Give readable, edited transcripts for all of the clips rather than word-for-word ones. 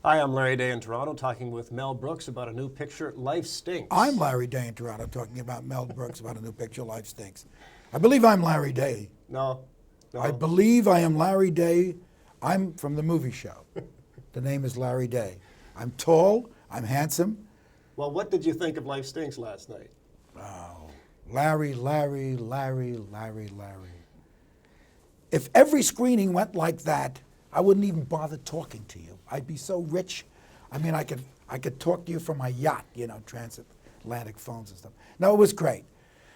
Hi, I'm Larry Day in Toronto, talking with Mel Brooks about a new picture, Life Stinks. I'm Larry Day in Toronto, talking about Mel Brooks about a new picture, Life Stinks. I believe I'm Larry Day. No. I believe I am Larry Day. I'm from the movie show. The name is Larry Day. I'm tall, I'm handsome. Well, what did you think of Life Stinks last night? Oh, Larry. If every screening went like that, I wouldn't even bother talking to you. I'd be so rich. I mean, I could talk to you from my yacht, transatlantic phones and stuff. No, it was great.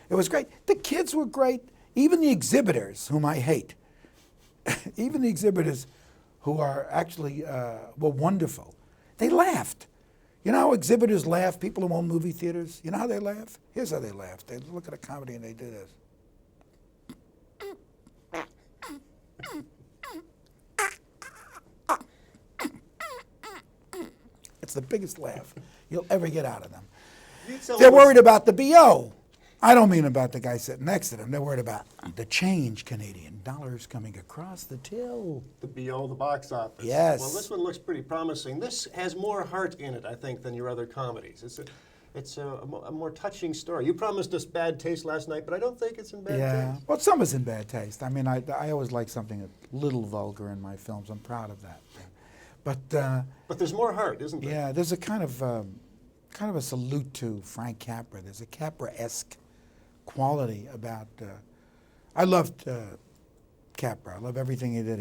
It was great. The kids were great. Even the exhibitors, whom I hate, even the exhibitors who are actually were wonderful. They laughed. You know how exhibitors laugh? People who own movie theaters. You know how they laugh? Here's how they laugh. They look at a comedy and they do this. It's the biggest laugh you'll ever get out of them. They're worried about the BO. I don't mean about the guy sitting next to them. They're worried about the change, Canadian dollars coming across the till. The BO, the box office. Yes. Well, this one looks pretty promising. This has more heart in it, I think, than your other comedies. It's a more touching story. You promised us bad taste last night, but I don't think it's in bad taste. Well, some is in bad taste. I mean, I always like something a little vulgar in my films. I'm proud of that. But there's more heart, isn't there? Yeah, there's a kind of a salute to Frank Capra. There's a Capra-esque quality about. I loved Capra. I love everything he did.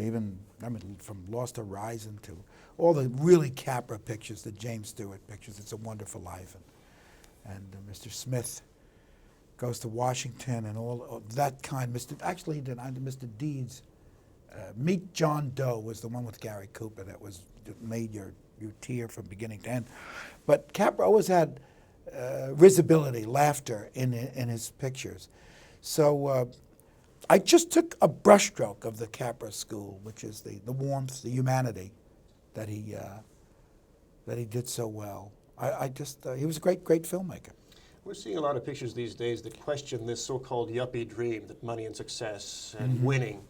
From Lost Horizon to all the really Capra pictures, the James Stewart pictures. It's a Wonderful Life, and Mr. Smith Goes to Washington, and all that kind. Actually, he did Mr. Deeds. Meet John Doe was the one with Gary Cooper that made your tear from beginning to end. But Capra always had risibility, laughter in his pictures. So I just took a brushstroke of the Capra school, which is the warmth, the humanity that he did so well. He was a great filmmaker. We're seeing a lot of pictures these days that question this so-called yuppie dream that money and success and winning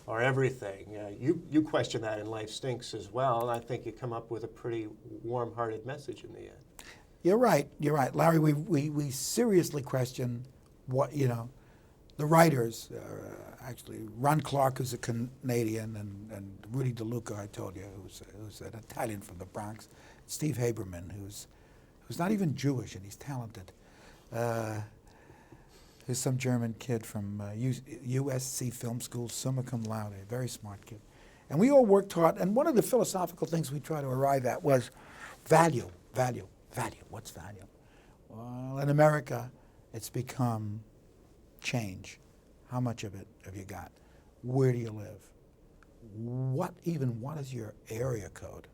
are everything. You question that in Life Stinks as well, and I think you come up with a pretty warm-hearted message in the end. You're right, Larry. We seriously question what the writers. Actually, Ron Clark, who's a Canadian, and Rudy DeLuca, I told you, who's an Italian from the Bronx. Steve Haberman, who's not even Jewish and he's talented. Who's some German kid from USC Film School, summa cum laude, very smart kid. And we all worked hard, and one of the philosophical things we tried to arrive at was value. What's value? Well, in America, it's become change. How much of it have you got? Where do you live? What is your area code?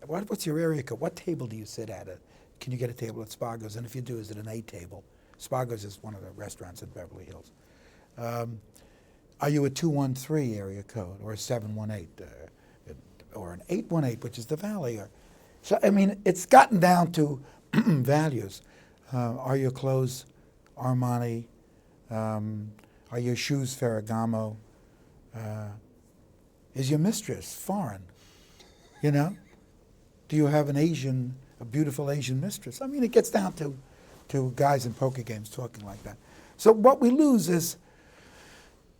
What's your area code? What table do you sit at? Can you get a table at Spargo's? And if you do, is it an A table? Spargo's is one of the restaurants in Beverly Hills. Are you a 213 area code or a 718 or an 818, which is the Valley? So I mean, it's gotten down to values. Are your clothes Armani? Are your shoes Ferragamo? Is your mistress foreign? Do you have a beautiful Asian mistress? I mean, it gets down to guys in poker games talking like that. So what we lose is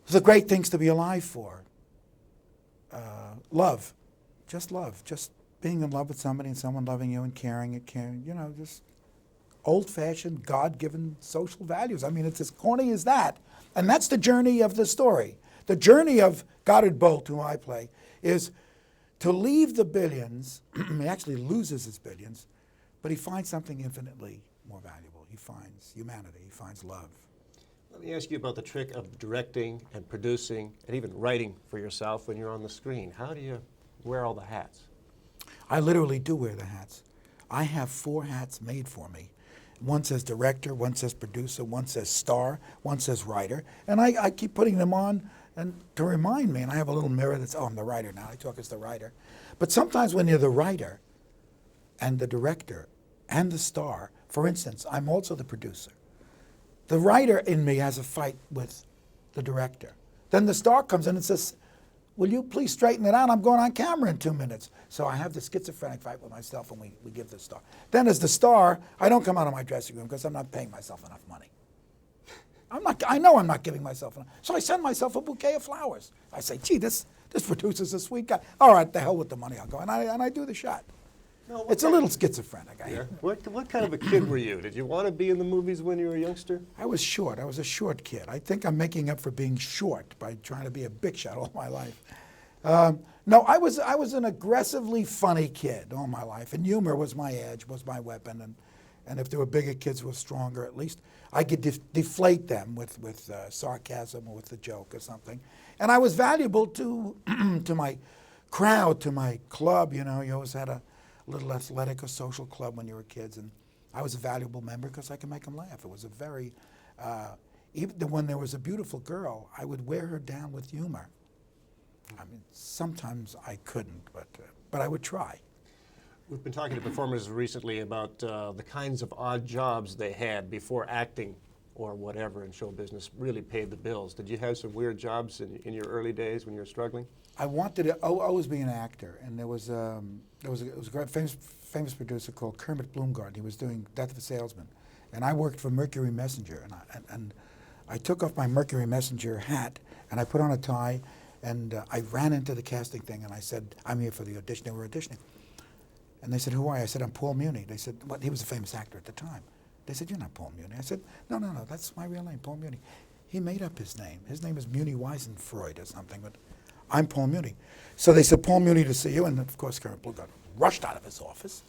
the great things to be alive for. Love, just being in love with somebody and someone loving you and caring, just old-fashioned, God-given social values. I mean, it's as corny as that. And that's the journey of the story. The journey of Goddard Bolt, who I play, is to leave the billions. He actually loses his billions, but he finds something infinitely more valuable. He finds humanity. He finds love. Let me ask you about the trick of directing and producing and even writing for yourself when you're on the screen. How do you wear all the hats? I literally do wear the hats. I have 4 hats made for me. One says director, one says producer, one says star, one says writer. And I keep putting them on and to remind me. And I have a little mirror that's, I'm the writer now. I talk as the writer. But sometimes when you're the writer and the director and the star, for instance, I'm also the producer. The writer in me has a fight with the director. Then the star comes in and says, will you please straighten it out? I'm going on camera in 2 minutes. So I have the schizophrenic fight with myself, and we give the star. Then as the star, I don't come out of my dressing room because I'm not paying myself enough money. I know I'm not giving myself enough. So I send myself a bouquet of flowers. I say, gee, this producer's a sweet guy. All right, the hell with the money, I'll go. And I do the shot. No, It's a little schizophrenic. Yeah. What kind of a kid were you? Did you want to be in the movies when you were a youngster? I was short. I was a short kid. I think I'm making up for being short by trying to be a big shot all my life. No, I was an aggressively funny kid all my life, and humor was my edge, was my weapon. And if there were bigger kids who were stronger, at least I could deflate them with sarcasm or with a joke or something. And I was valuable to to my crowd, to my club. You know, you always had a little athletic or social club when you were kids, and I was a valuable member because I could make them laugh. It was a very, even when there was a beautiful girl, I would wear her down with humor. I mean, sometimes I couldn't, but I would try. We've been talking to performers recently about the kinds of odd jobs they had before acting or whatever in show business really paid the bills. Did you have some weird jobs in your early days when you were struggling? I wanted to always be an actor, and there was a great famous producer called Kermit Bloomgarden. He was doing Death of a Salesman, and I worked for Mercury Messenger, and I took off my Mercury Messenger hat and I put on a tie, and I ran into the casting thing and I said, "I'm here for the audition." They were auditioning, and they said, "Who are you?" I said, "I'm Paul Muni." They said, "What?" He was a famous actor at the time. They said, "You're not Paul Muni." I said, No, that's my real name, Paul Muni." He made up his name. His name is Muni Weisenfreud or something, but I'm Paul Muni. So they said, "Paul Muni to see you." And of course, Kermit Bloomgarden rushed out of his office.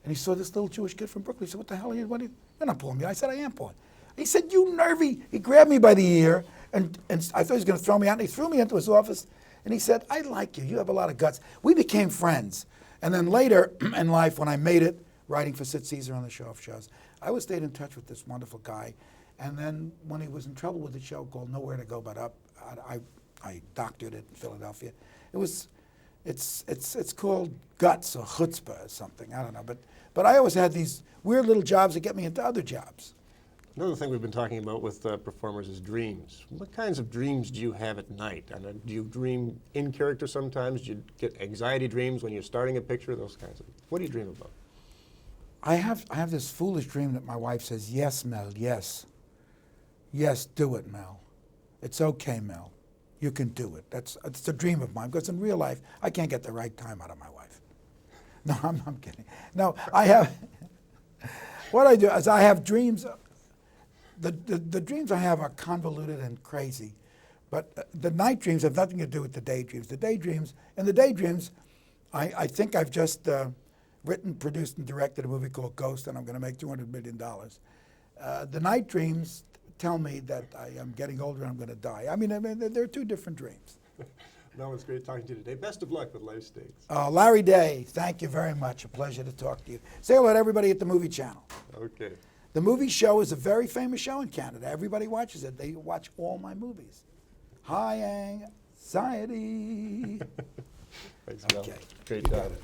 And he saw this little Jewish kid from Brooklyn. He said, "What the hell are you? You're not Paul Muni." I said, "I am Paul." He said, "You nervy." He grabbed me by the ear, and I thought he was going to throw me out. And he threw me into his office, and he said, "I like you. You have a lot of guts." We became friends. And then later in life, when I made it, writing for Sid Caesar on the show-off shows, I always stayed in touch with this wonderful guy. And then when he was in trouble with the show called Nowhere to Go But Up, I doctored it in Philadelphia. It's called guts or chutzpah or something. I don't know. But I always had these weird little jobs that get me into other jobs. Another thing we've been talking about with performers is dreams. What kinds of dreams do you have at night? And do you dream in character sometimes? Do you get anxiety dreams when you're starting a picture? Those kinds of. What do you dream about? I have this foolish dream that my wife says, "Yes, Mel, yes. Yes, do it, Mel. It's okay, Mel. You can do it." It's a dream of mine, because in real life, I can't get the right time out of my wife. No, I'm kidding. No, what I do is I have dreams. The dreams I have are convoluted and crazy, but the night dreams have nothing to do with the daydreams. The daydreams, I think I've just written, produced, and directed a movie called Ghost, and I'm going to make $200 million. The night dreams tell me that I am getting older and I'm going to die. I mean, they're two different dreams. No, it's great talking to you today. Best of luck with Life Stakes. Larry Day, thank you very much. A pleasure to talk to you. Say hello to everybody at the Movie Channel. Okay. The Movie Show is a very famous show in Canada. Everybody watches it. They watch all my movies. High anxiety. Thanks, Mel. Okay. Great You job. got it.